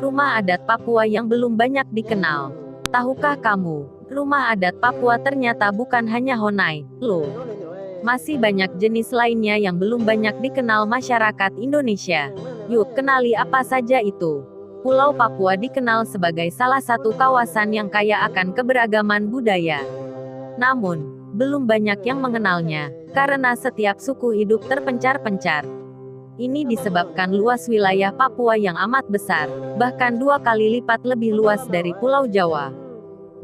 rumah adat Papua yang belum banyak dikenal. Tahukah kamu, rumah adat Papua ternyata bukan hanya Honai, loh. Masih banyak jenis lainnya yang belum banyak dikenal masyarakat Indonesia. Yuk kenali apa saja itu. Pulau Papua dikenal sebagai salah satu kawasan yang kaya akan keberagaman budaya. Namun, belum banyak yang mengenalnya, karena setiap suku hidup terpencar-pencar. Ini disebabkan luas wilayah Papua yang amat besar, bahkan 2 kali lipat lebih luas dari Pulau Jawa.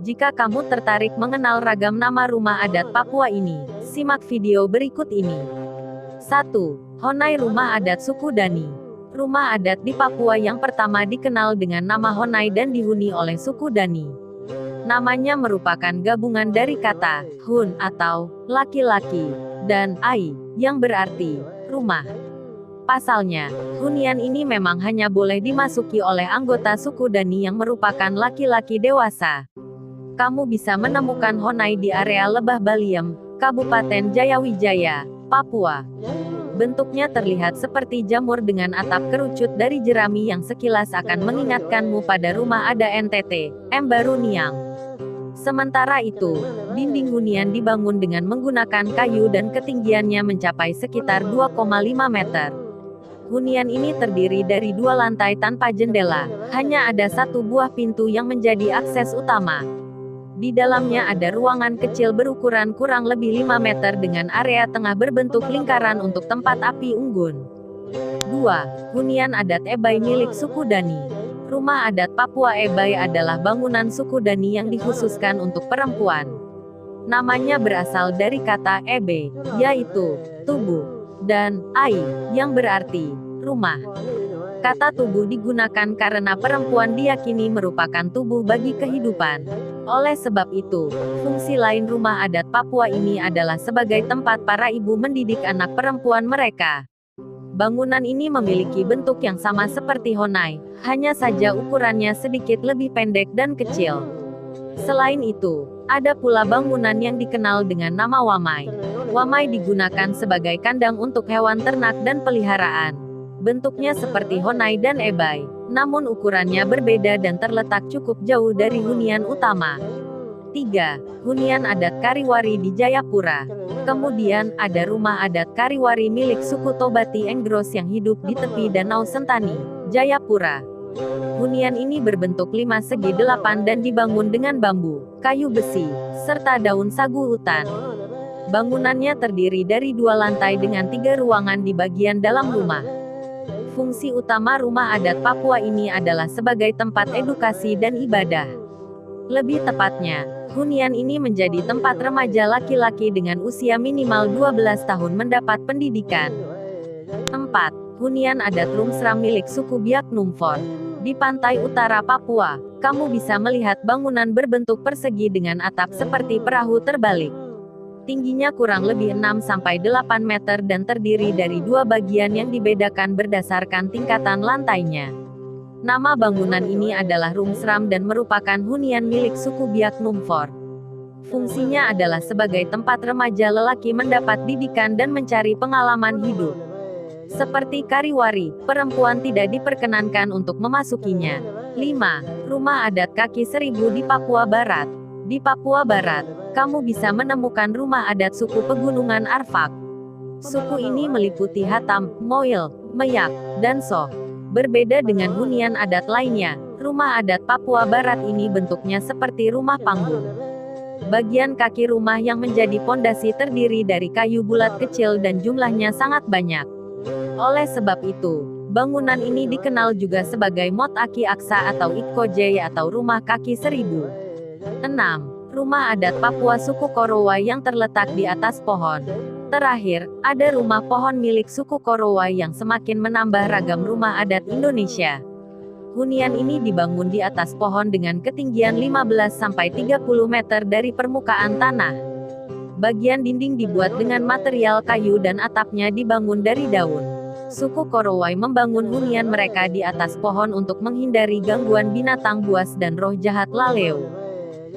Jika kamu tertarik mengenal ragam nama rumah adat Papua ini, simak video berikut ini. 1. Honai Rumah Adat Suku Dani. Rumah adat di Papua yang pertama dikenal dengan nama Honai dan dihuni oleh suku Dani. Namanya merupakan gabungan dari kata hun atau laki-laki dan ai yang berarti rumah. Pasalnya, hunian ini memang hanya boleh dimasuki oleh anggota suku Dani yang merupakan laki-laki dewasa. Kamu bisa menemukan Honai di area Lebah Baliem, Kabupaten Jayawijaya, Papua. Bentuknya terlihat seperti jamur dengan atap kerucut dari jerami yang sekilas akan mengingatkanmu pada rumah ada NTT, Embaruniang. Sementara itu, dinding hunian dibangun dengan menggunakan kayu dan ketinggiannya mencapai sekitar 2,5 meter. Hunian ini terdiri dari 2 lantai tanpa jendela, hanya ada 1 buah pintu yang menjadi akses utama. Di dalamnya ada ruangan kecil berukuran kurang lebih 5 meter dengan area tengah berbentuk lingkaran untuk tempat api unggun. 2. Hunian adat Ebai milik suku Dani. Rumah adat Papua Ebai adalah bangunan suku Dani yang dikhususkan untuk perempuan. Namanya berasal dari kata ebe, yaitu tubuh, dan ai, yang berarti rumah. Kata tubuh digunakan karena perempuan diyakini merupakan tubuh bagi kehidupan. Oleh sebab itu, fungsi lain rumah adat Papua ini adalah sebagai tempat para ibu mendidik anak perempuan mereka. Bangunan ini memiliki bentuk yang sama seperti Honai, hanya saja ukurannya sedikit lebih pendek dan kecil. Selain itu, ada pula bangunan yang dikenal dengan nama Wamai. Wamai digunakan sebagai kandang untuk hewan ternak dan peliharaan. Bentuknya seperti Honai dan Ebai, namun ukurannya berbeda dan terletak cukup jauh dari hunian utama. 3. Hunian adat Kariwari di Jayapura. Kemudian, ada rumah adat Kariwari milik suku Tobati Enggros yang hidup di tepi Danau Sentani, Jayapura. Hunian ini berbentuk 5 segi 8 dan dibangun dengan bambu, kayu besi, serta daun sagu hutan. Bangunannya terdiri dari 2 lantai dengan 3 ruangan di bagian dalam rumah. Fungsi utama rumah adat Papua ini adalah sebagai tempat edukasi dan ibadah. Lebih tepatnya, hunian ini menjadi tempat remaja laki-laki dengan usia minimal 12 tahun mendapat pendidikan. 4. Hunian adat Rumsram milik suku Biak Numfor. Di pantai utara Papua, kamu bisa melihat bangunan berbentuk persegi dengan atap seperti perahu terbalik. Tingginya kurang lebih 6-8 meter dan terdiri dari 2 bagian yang dibedakan berdasarkan tingkatan lantainya. Nama bangunan ini adalah Rumsram dan merupakan hunian milik suku Biak Numfor. Fungsinya adalah sebagai tempat remaja lelaki mendapat didikan dan mencari pengalaman hidup. Seperti Kariwari, perempuan tidak diperkenankan untuk memasukinya. 5. Rumah adat Kaki Seribu di Papua Barat. Di Papua Barat, kamu bisa menemukan rumah adat suku Pegunungan Arfak. Suku ini meliputi Hatam, Moil, Meyak, dan Soh. Berbeda dengan hunian adat lainnya, rumah adat Papua Barat ini bentuknya seperti rumah panggung. Bagian kaki rumah yang menjadi pondasi terdiri dari kayu bulat kecil dan jumlahnya sangat banyak. Oleh sebab itu, bangunan ini dikenal juga sebagai Mot Aki Aksa atau Itkojey atau Rumah Kaki Seribu. 6. Rumah adat Papua suku Korowai yang terletak di atas pohon. Terakhir, ada rumah pohon milik suku Korowai yang semakin menambah ragam rumah adat Indonesia. Hunian ini dibangun di atas pohon dengan ketinggian 15-30 meter dari permukaan tanah. Bagian dinding dibuat dengan material kayu dan atapnya dibangun dari daun. Suku Korowai membangun hunian mereka di atas pohon untuk menghindari gangguan binatang buas dan roh jahat laleo.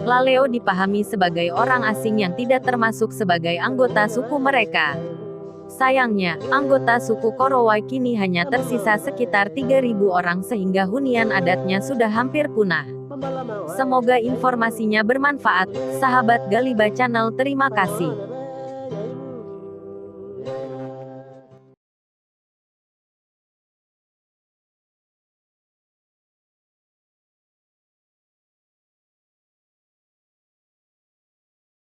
Laleo dipahami sebagai orang asing yang tidak termasuk sebagai anggota suku mereka. Sayangnya, anggota suku Korowai kini hanya tersisa sekitar 3.000 orang sehingga hunian adatnya sudah hampir punah. Semoga informasinya bermanfaat, sahabat Galiba Channel. Terima kasih.